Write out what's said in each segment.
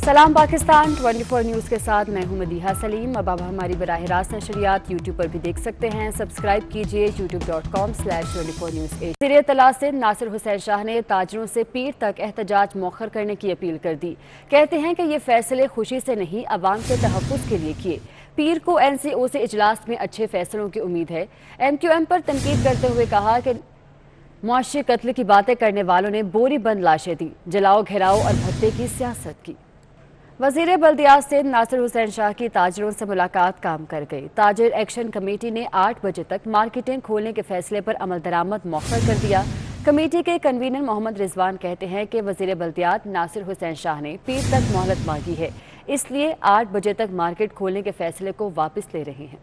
सलाम पाकिस्तान 24 न्यूज़ के साथ मैं हूं मदीहा सलीम। अब आप हमारी बराह रास्त नशरियात यूट्यूब पर भी देख सकते हैं। सब्सक्राइब कीजिए youtube.com/24 News। वज़ीर इत्तला सिंध नासिर हुसैन शाह ने ताजरों से पीर तक एहतजाज मौखर करने की अपील कर दी। कहते हैं कि ये फैसले खुशी से नहीं, अवाम के तहफ़्फ़ुज़ के लिए किए। पीर को NCO से इजलास में अच्छे फैसलों की उम्मीद है। MQM पर तनकीद करते हुए कहा कि मुआशी कत्ल की बातें करने वालों ने बोरी बंद लाशें दी, जलाओ घेराओ और भत्ते की सियासत की। वज़ीर बल्दियात सिंध नासिर हुसैन शाह की ताजरों से मुलाकात काम कर गई। ताजिर एक्शन कमेटी ने 8 बजे तक मार्केटें खोलने के फैसले पर अमल दरामद मौखर कर दिया। कमेटी के कन्वीनर मोहम्मद रिजवान कहते हैं कि वज़ीर बल्दियात नासिर हुसैन शाह ने पीर तक मोहलत मांगी है, इसलिए 8 बजे तक मार्केट खोलने के फैसले को वापस ले रहे हैं।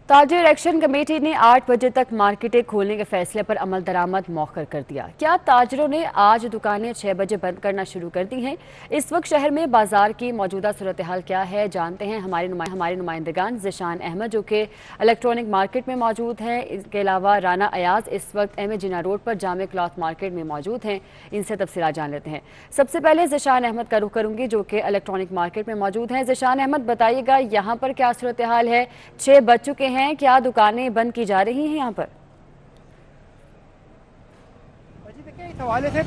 ताजिर एक्शन कमेटी ने 8 बजे तक मार्केटें खोलने के फैसले पर अमल दरामद मौखर कर दिया। क्या ताजरों ने आज दुकानें 6 बजे बंद करना शुरू कर दी हैं? इस वक्त शहर में बाजार की मौजूदा सूरत हाल क्या है, जानते हैं हमारे नुमाइंदगान ज़िशान अहमद जो कि इलेक्ट्रॉनिक मार्केट में मौजूद हैं। इसके अलावा राना अयाज इस वक्त एम ए जिन्ना रोड पर जामे क्लॉथ मार्केट में मौजूद हैं। इनसे तफसीलात जान लेते हैं। सबसे पहले ज़िशान अहमद का रुख करूँगी जो कि इलेक्ट्रॉनिक मार्केट में मौजूद हैं। ज़िशान अहमद बताइएगा, यहाँ पर क्या सूरत हाल है? 6 बज चुके हैं, क्या दुकानें बंद की जा रही हैं यहाँ पर? देखिए, इस हवाले से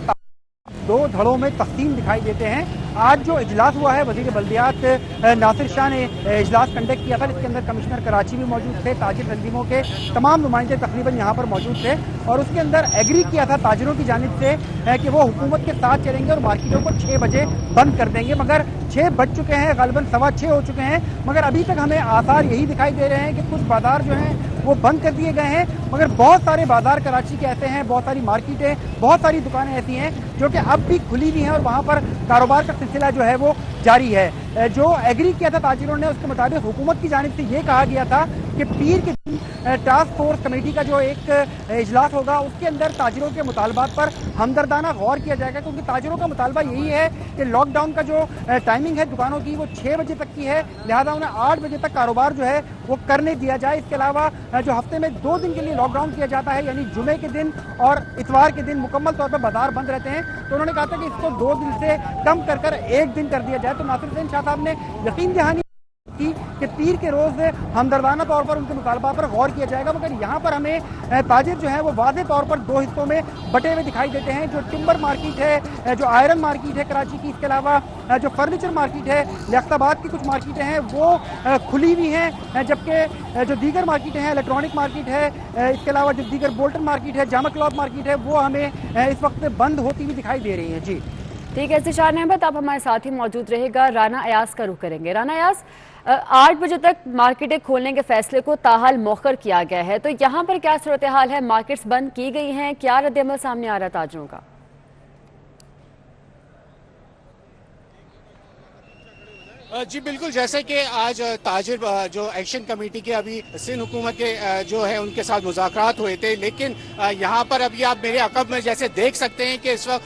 दो धड़ों में तकसीम दिखाई देते हैं। आज जो इजलास हुआ है, वज़ीर बल्दियात नासिर शाह ने इजलास कंडक्ट किया था, जिसके अंदर कमिश्नर कराची भी मौजूद थे, ताजिर तंजीमों के तमाम नुमाइंदे तकरीबन यहाँ पर मौजूद थे और उसके अंदर एग्री किया था ताजिरों की जानिब से कि वो हुकूमत के साथ चलेंगे और मार्केटों को 6 बजे बंद कर देंगे। मगर 6 बज चुके हैं, ग़ालिबन 6:15 हो चुके हैं, मगर अभी तक हमें आसार यही दिखाई दे रहे हैं कि कुछ बाजार जो हैं वो बंद कर दिए गए हैं। मगर बहुत सारे बाजार कराची के ऐसे हैं, बहुत सारी मार्केटें, बहुत सारी दुकानें ऐसी हैं जो कि अब भी खुली हुई हैं और वहाँ पर कारोबार का सिलसिला जो है वो जारी है। जो एग्री किया था ताजिरों ने, उसके मुताबिक हुकूमत की जानिब से ये कहा गया था कि पीर के दिन टास्क फोर्स कमेटी का जो एक इजलास होगा उसके अंदर ताजिरों के मुतालबात पर हमदर्दाना गौर किया जाएगा, क्योंकि ताजिरों का मुतालबा यही है कि लॉकडाउन का जो टाइमिंग है दुकानों की वो 6 बजे तक की है, लिहाजा उन्हें 8 बजे तक कारोबार जो है वो करने दिया जाए। इसके अलावा जो हफ्ते में 2 दिन के लिए लॉकडाउन किया जाता है, यानी जुमे के दिन और इतवार के दिन मुकम्मल तौर पर बाजार बंद रहते हैं, तो उन्होंने कहा था कि इसको 2 दिन से कम कर 1 दिन कर दिया जाए। तो नासिर हुसैन शाह साहब ने यकीन दहानी की कि पीर के रोज़ हमदर्दाना तौर पर उनके मुतालबा पर गौर किया जाएगा। मगर यहाँ पर हमें ताजिर जो है वो वाज़े तौर पर 2 हिस्सों में बटे हुए दिखाई देते हैं। जो टिम्बर मार्केट है, जो आयरन मार्केट है कराची की, इसके अलावा जो फर्नीचर मार्केट है, लियाकताबाद की कुछ मार्केटें हैं वो खुली हुई हैं, जबकि जो दीगर मार्केटें हैं, इलेक्ट्रॉनिक मार्केट है, इसके अलावा जो दीगर बोल्टन मार्केट है, जामा क्लॉथ मार्केट है, वो हमें इस वक्त बंद होती हुई दिखाई दे रही हैं। जी ठीक है ज़िशान अहमद, आप हमारे साथ ही मौजूद रहेगा। राना अयाज का रुख करेंगे। राना अयाज, 8 बजे तक मार्केटें खोलने के फैसले को ताहाल मौखर किया गया है, तो यहाँ पर क्या सूरत हाल है? मार्केट्स बंद की गई हैं, क्या रद्द-ए-अमल सामने आ रहा है ताजरों का? जी बिल्कुल, जैसे कि आज ताजिर जो एक्शन कमेटी के अभी सिंध हुकूमत के जो है उनके साथ मुज़ाकरात हुए थे, लेकिन यहाँ पर अभी आप मेरे अक़ब में जैसे देख सकते हैं कि इस वक्त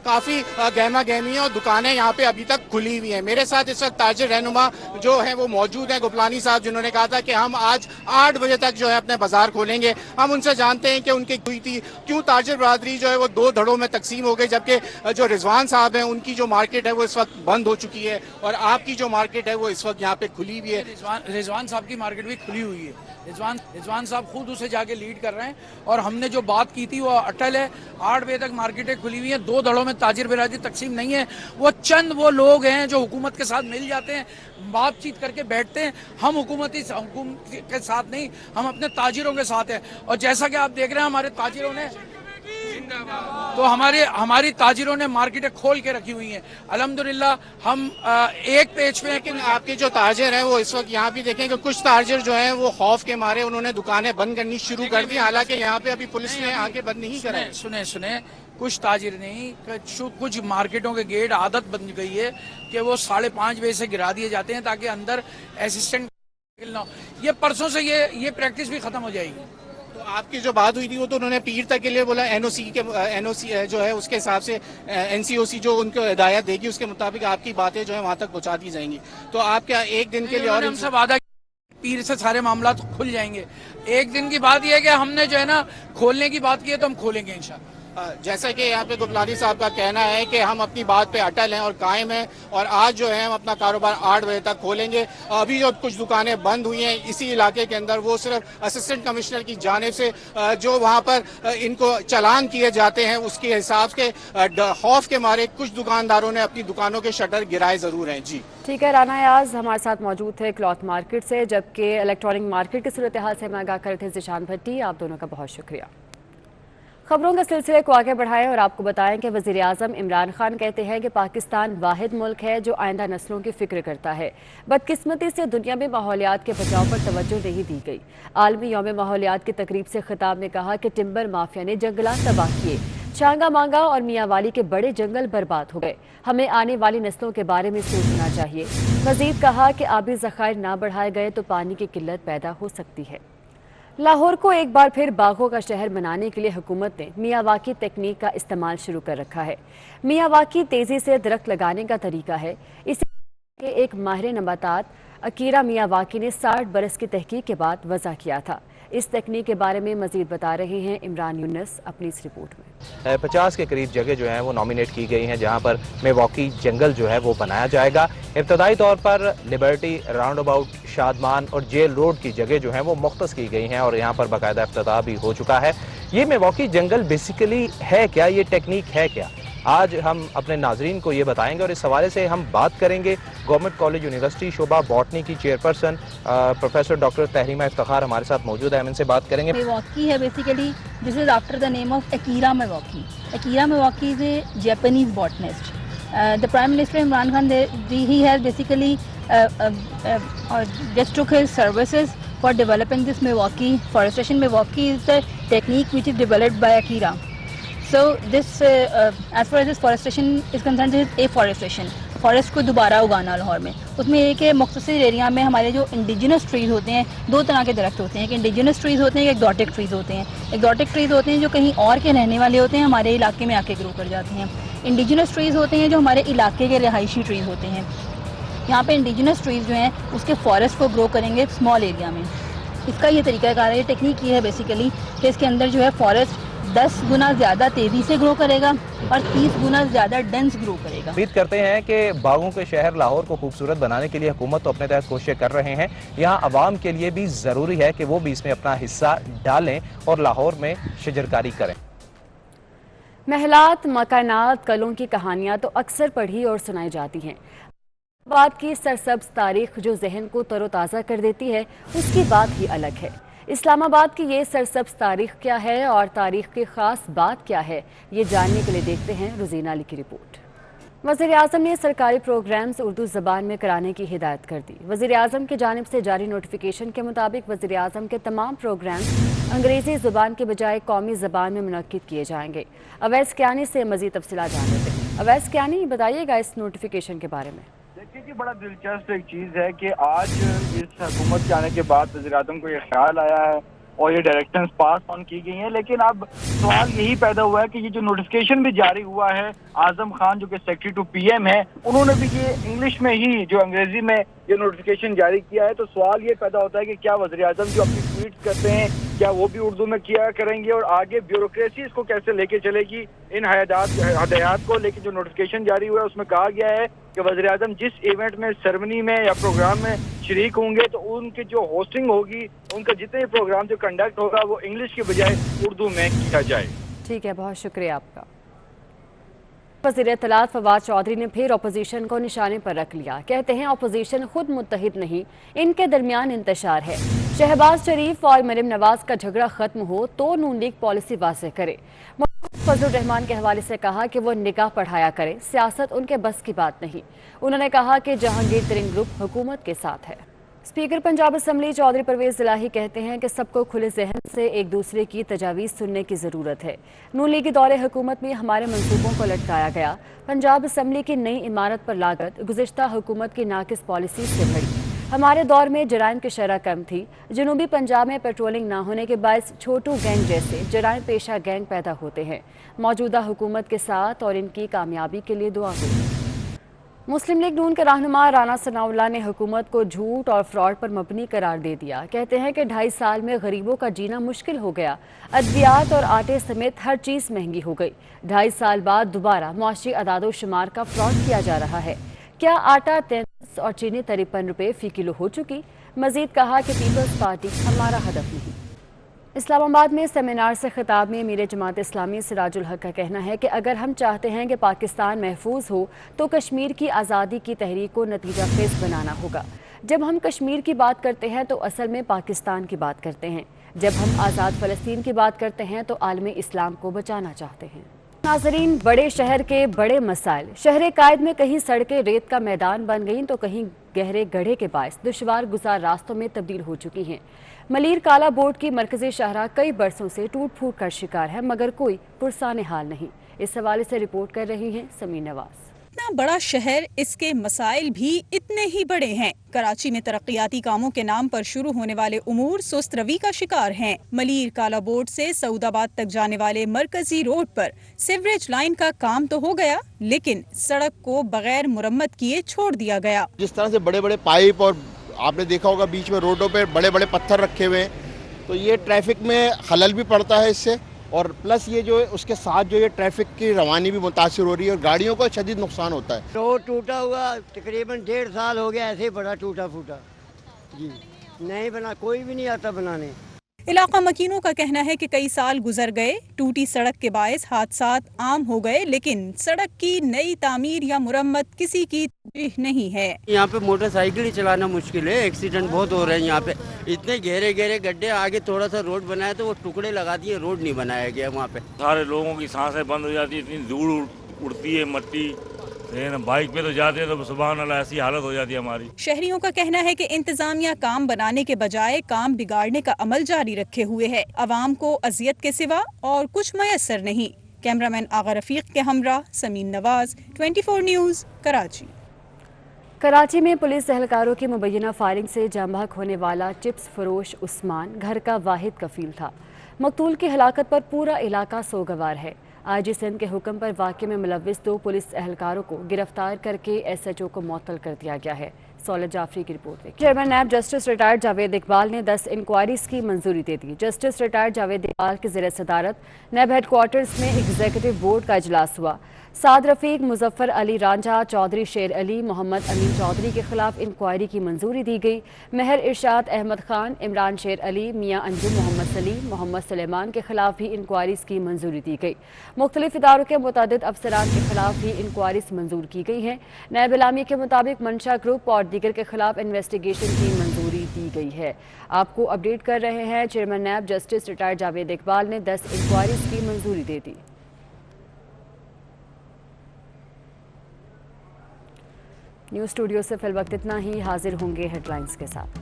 काफ़ी गहमा गहमी है और दुकानें यहाँ पे अभी तक खुली हुई हैं। मेरे साथ इस वक्त ताजिर रहनुमा जो है वो मौजूद हैं, गुपलानी साहब, जिन्होंने कहा था कि हम आज 8 बजे तक जो है अपने बाजार खोलेंगे। हम उनसे जानते हैं कि उनकी हुई थी क्यों ताजिर बरादरी जो है वो 2 धड़ों में तकसीम हो गई, जबकि जो रिजवान साहब हैं उनकी जो मार्केट है वो इस वक्त बंद हो चुकी है और आपकी जो मार्केट है वो इस वक्त यहाँ पे खुली हुई है। रिजवान साहब की मार्केट भी खुली हुई है। रिजवान साहब खुद उसे जाके लीड कर रहे हैं और हमने जो बात की थी वो अटल है। 8 बजे तक मार्केटें खुली हुई हैं, 2 धड़ों में ताजिर बिरादरी तकसीम नहीं है। वो चंद वो लोग हैं जो हुकूमत के साथ मिल जाते हैं, बातचीत करके बैठते हैं। हम हुकूमत के साथ नहीं, हम अपने ताजिरों के साथ हैं। और जैसा कि आप देख रहे हैं हमारे ताजिरों ने तो हमारी ताजिरों ने मार्केटें खोल के रखी हुई हैं। अल्हम्दुलिल्लाह हम एक पेज पे। लेकिन आपके जो ताजिर हैं वो इस वक्त यहाँ भी देखें कि कुछ ताजिर जो हैं वो खौफ के मारे उन्होंने दुकानें बंद करनी शुरू कर दी, हालांकि यहाँ पे अभी पुलिस ने आके बंद नहीं करा। सुने कुछ ताजिर नहीं, कुछ मार्केटों के गेट आदत बन गई है कि वो 5:30 बजे से गिरा दिए जाते हैं ताकि अंदर असिस्टेंट ना हो। ये परसों से ये प्रैक्टिस भी खत्म हो जाएगी। तो आपकी जो बात हुई थी वो तो उन्होंने पीर तक के लिए बोला, एनओसी जो है उसके हिसाब से NCOC जो उनको हिदायत देगी उसके मुताबिक आपकी बातें जो है वहाँ तक पहुँचा दी जाएंगी। तो आप क्या 1 दिन के लिए और हमसे वादा पीर से सारे मामला खुल जाएंगे? 1 दिन की बात यह है कि हमने जो है ना खोलने की बात की है तो हम खोलेंगे इंशाल्लाह। जैसा कि यहाँ पे गुपलानी साहब का कहना है कि हम अपनी बात पे अटल हैं और कायम हैं और आज जो है हम अपना कारोबार 8 बजे तक खोलेंगे। अभी जो कुछ दुकानें बंद हुई हैं इसी इलाके के अंदर, वो सिर्फ असिस्टेंट कमिश्नर की जानिब से जो वहाँ पर इनको चालान किए जाते हैं उसके हिसाब के खौफ के मारे कुछ दुकानदारों ने अपनी दुकानों के शटर गिराए ज़रूर हैं। जी ठीक है, राना याज हमारे साथ मौजूद थे क्लॉथ मार्केट से, जबकि इलेक्ट्रॉनिक मार्केट की सूरत हाल से हमें आगाह कर रहे थे जिशान भट्टी। आप दोनों का बहुत शुक्रिया। खबरों के सिलसिले को आगे बढ़ाएं और आपको बताएं कि वज़ीर आज़म इमरान खान कहते हैं कि पाकिस्तान वाहिद मुल्क है जो आइंदा नस्लों की फिक्र करता है। बदकिस्मती से दुनिया में माहौलियात के बचाव पर तवज्जो नहीं दी गई। आलमी यौम माहौलियात की तकरीब से खिताब में कहा कि टिम्बर माफिया ने जंगलात तबाह किए, चांगा मांगा और मियाँ वाली के बड़े जंगल बर्बाद हो गए। हमें आने वाली नस्लों के बारे में सोचना चाहिए। मजीद कहा कि आबी ज़खायर ना बढ़ाए गए तो पानी की किल्लत पैदा हो सकती है। लाहौर को एक बार फिर बागों का शहर बनाने के लिए हुकूमत ने मियावाकी तकनीक का इस्तेमाल शुरू कर रखा है। मियावाकी तेजी से दरख्त लगाने का तरीका है। इसे एक माहिर नबातात अकीरा मियावाकी ने 60 बरस की तहकीक के बाद वज़ा किया था। इस तकनीक के बारे में मजीद बता रहे हैं इमरान यूनुस अपनी इस रिपोर्ट में। 50 के करीब जगह जो है वो नॉमिनेट की गई हैं जहां पर मियावाकी जंगल जो है वो बनाया जाएगा। इब्तदाई तौर पर लिबर्टी, राउंड अबाउट, शादमान और जेल रोड की जगह जो है वो मुख्तस की गई हैं और यहाँ पर बाकायदा इफ्तिताह भी हो चुका है। ये मियावाकी जंगल बेसिकली है क्या, ये टेक्निक है क्या, आज हम अपने नाजरीन को ये बताएंगे और इस हवाले से हम बात करेंगे। गवर्नमेंट कॉलेज यूनिवर्सिटी शोबा बॉटनी की चेयरपर्सन प्रोफेसर डॉक्टर तहरीमा इफ्तिखार हमारे साथ मौजूद है, हम इनसे बात करेंगे। मियावाकी है basically, this is after the name of Akira Miyawaki. Akira Miyawaki is a Japanese botanist. The prime minister Imran Khan, he has basically just took his services for developing this Miyawaकी forestation. Miyawaकी is the technique which is developed by Akira. So this, as far as this forestation is concerned, this is afforestation. Forest को दोबारा उगाना लाहौर में। उसमें एक मुख्तसर area में हमारे जो इंडिजिनस ट्रीज़ होते हैं, दो तरह के दरख्त होते हैं, एक इंडिजिनस ट्रीज़ होते हैं, एक एक्सोटिक ट्रीज़ होते हैं। एक्सोटिक ट्रीज़ होते हैं जो कहीं और के रहने वाले होते हैं, हमारे इलाके में आके ग्रो कर जाते हैं। इंडिजिनस ट्रीज़ होते हैं जो हमारे इलाके के रिहायशी ट्रीज़ होते हैं। यहाँ पे इंडिजिनस ट्रीज़ जो हैं उसके फॉरेस्ट को ग्रो करेंगे स्मॉल एरिया में। इसका ये तरीकाकार है, ये टेक्निक ये है बेसिकली कि इसके अंदर जो है फॉरेस्ट 10 गुना ज़्यादा तेज़ी से ग्रो करेगा और 30 गुना ज़्यादा डेंस ग्रो करेगा। उम्मीद करते हैं कि बागों के शहर लाहौर को खूबसूरत बनाने के लिए हुकूमत तो अपने तहत कोशिशें कर रहे हैं, यहाँ अवाम के लिए भी ज़रूरी है कि वो भी इसमें अपना हिस्सा डालें और लाहौर में शजरकारी करें। महलात, मकानात, कलों की कहानियाँ तो अक्सर पढ़ी और सुनाई जाती हैं। बात की सरसब्ज तारीख जो जहन को तरोताज़ा कर देती है उसकी बात ही अलग है। इस्लामाबाद की ये सरसब्ज तारीख क्या है और तारीख की ख़ास बात क्या है, ये जानने के लिए देखते हैं रुजीना अली की रिपोर्ट। वज़ीर आज़म ने सरकारी प्रोग्राम्स उर्दू ज़बान में कराने की हिदायत कर दी। वज़ीर आज़म की जानिब से जारी नोटिफिकेशन के मुताबिक वज़ीर आज़म के तमाम प्रोग्राम्स अंग्रेज़ी ज़बान के बजाय कौमी ज़बान में मुनक्किद किए जाएंगे। अवैस कियानी से मज़ीद तफसीलात जान लेते हैं। अवैस कियानी, बताइएगा इस नोटिफिकेशन के बारे में। देखिए कि बड़ा दिलचस्प एक चीज़ है कि आज इस हुकूमत के आने के बाद वज़ीर-ए-आज़म को ये ख्याल आया है और ये डायरेक्शंस पास ऑन की गई हैं, लेकिन अब सवाल यही पैदा हुआ है कि ये जो नोटिफिकेशन भी जारी हुआ है, आज़म खान जो कि सेक्रेटरी टू पीएम है, उन्होंने भी ये इंग्लिश में ही जो अंग्रेजी में ये नोटिफिकेशन जारी किया है। तो सवाल ये पैदा होता है कि क्या वज़ीर-ए-आज़म जो अपनी ट्वीट्स करते हैं क्या वो भी उर्दू में किया करेंगे और आगे ब्यूरोक्रेसी इसको कैसे लेके चलेगी इन हदायत को। लेकिन जो नोटिफिकेशन जारी हुआ है उसमें कहा गया है कि वज़ीर-ए-आज़म जिस इवेंट में, सेरेमनी में या प्रोग्राम में शरीक होंगे तो उनकी जो होस्टिंग होगी, उनका जितने प्रोग्राम जो कंडक्ट होगा वो इंग्लिश के बजाय उर्दू में किया जाए। ठीक है, बहुत शुक्रिया आपका। वज़ीर इत्तलात फवाद चौधरी ने फिर अपोजिशन को निशाने पर रख लिया। कहते हैं अपोजिशन खुद मुत्तहिद नहीं, इनके दरमियान इंतशार है। शहबाज शरीफ और मरीम नवाज का झगड़ा खत्म हो तो नून लीग पॉलिसी वाज़ेह करे। फजलुर रहमान के हवाले से कहा कि वो निगाह पढ़ाया करें, सियासत उनके बस की बात नहीं। उन्होंने कहा कि जहांगीर तरीन ग्रुप हुकूमत के साथ है। स्पीकर पंजाब असम्बली चौधरी परवेज इलाही कहते हैं कि सबको खुले जहन से एक दूसरे की तजावीज़ सुनने की ज़रूरत है। नून लीग के दौरे हुकूमत में हमारे मंसूबों को लटकाया गया। पंजाब असम्बली की नई इमारत पर लागत गुज़िश्ता हुकूमत की नाकिस पॉलिसी से भरी। हमारे दौर में जराइम की शरह कम थी। जनूबी पंजाब में पेट्रोलिंग ना होने के बायस छोटू गैंग जैसे जराइम पेशा गैंग पैदा होते हैं। मौजूदा हुकूमत के साथ और इनकी कामयाबी के लिए दुआ करें। मुस्लिम लीग नून के रहनुमा राना सनाउल्लाह ने हुकूमत को झूठ और फ्रॉड पर मबनी करार दे दिया। कहते हैं कि 2.5 साल में गरीबों का जीना मुश्किल हो गया। अद्वियात और आटे समेत हर चीज़ महंगी हो गई। 2.5 साल बाद दोबारा मुआशी अदादो शुमार का फ्रॉड किया जा रहा है। क्या आटा 33 और चीनी 53 रुपये फी किलो हो चुकी? मजीद कहा कि पीपल्स पार्टी हमारा हदफ नहीं। इस्लामाबाद में सेमिनार से खिताब में अमीर जमात इस्लामी सिराजुल हक का कहना है कि अगर हम चाहते हैं कि पाकिस्तान महफूज हो तो कश्मीर की आज़ादी की तहरीक को नतीजा खेज बनाना होगा। जब हम कश्मीर की बात करते हैं तो असल में पाकिस्तान की बात करते हैं। जब हम आज़ाद फ़लस्तीन की बात करते हैं तो आलमी इस्लाम को बचाना चाहते हैं। नाज़रीन, बड़े शहर के बड़े मसाइल। शहर कायद में कहीं सड़कें रेत का मैदान बन गईं तो कहीं गहरे गड्ढे के बायस दुश्वार गुजार रास्तों में तब्दील हो चुकी हैं। मलीर काला बोर्ड की मरकजी शाहरा कई बरसों से टूट फूट का शिकार है, मगर कोई पुरसाने हाल नहीं। इस हवाले से रिपोर्ट कर रही हैं समीर नवाज। इतना बड़ा शहर, इसके मसाइल भी इतने ही बड़े हैं। कराची में तरक्याती कामों के नाम पर शुरू होने वाले उमूर सुस्त रवि का शिकार हैं। मलीर काला बोर्ड से सऊदाबाद तक जाने वाले मरकजी रोड पर सीवरेज लाइन का काम तो हो गया, लेकिन सड़क को बगैर मुरम्मत किए छोड़ दिया गया। जिस तरह से बड़े बड़े पाइप और आपने देखा होगा बीच में रोडों पे बड़े बड़े पत्थर रखे हुए हैं, तो ये ट्रैफिक में खलल भी पड़ता है इससे, और प्लस ये जो है उसके साथ जो ये ट्रैफिक की रवानी भी मुतासिर हो रही है और गाड़ियों को शदीद नुकसान होता है। रोड टूटा हुआ तकरीबन 1.5 साल हो गया, ऐसे ही बड़ा टूटा फूटा जी, नहीं बना, कोई भी नहीं आता बनाने। इलाका मकीनों का कहना है कि कई साल गुजर गए, टूटी सड़क के बायस हादसात आम हो गए, लेकिन सड़क की नई तामीर या मुरम्मत किसी की तरजीह नहीं है। यहाँ पे मोटरसाइकिल ही चलाना मुश्किल है, एक्सीडेंट बहुत हो रहे हैं यहाँ पे। इतने गहरे गहरे गड्ढे, आगे थोड़ा सा रोड बनाया तो वो टुकड़े लगा दिए, रोड नहीं बनाया गया वहाँ पे। सारे लोगों की सांसें बंद हो जाती है, इतनी धूल उड़ती है, मट्टी। बाइक पे तो जाते हैं तो सुबह अल्लाह ऐसी हालत हो जाती है हमारी। शहरियों का कहना है कि इंतजामिया काम बनाने के बजाय काम बिगाड़ने का अमल जारी रखे हुए है। अवाम को अजियत के सिवा और कुछ मयसर नहीं। कैमरामैन आगा रफीक के हमरा समीन नवाज, 24 न्यूज़, कराची। कराची में पुलिस एहलकारों की मुबैना फायरिंग से जाम बहक होने वाला चिप्स फरोश उस्मान घर का वाहिद कफील था। मकतूल की हलाकत पर पूरा इलाका सोगवार है। आईजी सिंध के हुक्म पर वाक़े में मुलव्विस 2 पुलिस एहलकारों को गिरफ्तार करके SHO को मुअत्तल कर दिया गया है। सौलत जाफरी की रिपोर्ट देखिए। Chairman NAB justice retired Javed Iqbal ने 10 इंक्वायरीज की मंजूरी दे दी। जस्टिस रिटायर्ड जावेद इकबाल की ज़ेर सदारत नैब हेडक्वार्टर्स में एग्जीक्यूटिव बोर्ड का इजलास हुआ। साद रफीक, मुजफ्फर अली रांझा, चौधरी शेर अली, मोहम्मद अमीन चौधरी के खिलाफ इंक्वायरी की मंजूरी दी गई। महर इरशाद अहमद खान, इमरान शेर अली, मियाँ अंजुम मोहम्मद सलीम, मोहम्मद सुलेमान के खिलाफ भी इंक्वायरीज की मंजूरी दी गई। मुख्तलिफ इदारों के मुतअद्दिद अफसरान के खिलाफ भी इंक्वायरीज मंजूर की गई हैं। नैब इलामी के मुताबिक मंशा ग्रुप और दीगर के खिलाफ इन्वेस्टिगेशन की मंजूरी दी गई है। आपको अपडेट कर रहे हैं। Chairman NAB justice retired Javed Iqbal ने 10 इंक्वायरीज की मंजूरी दे दी। न्यूज़ स्टूडियो से फिल वक्त इतना ही। हाजिर होंगे हेडलाइंस के साथ।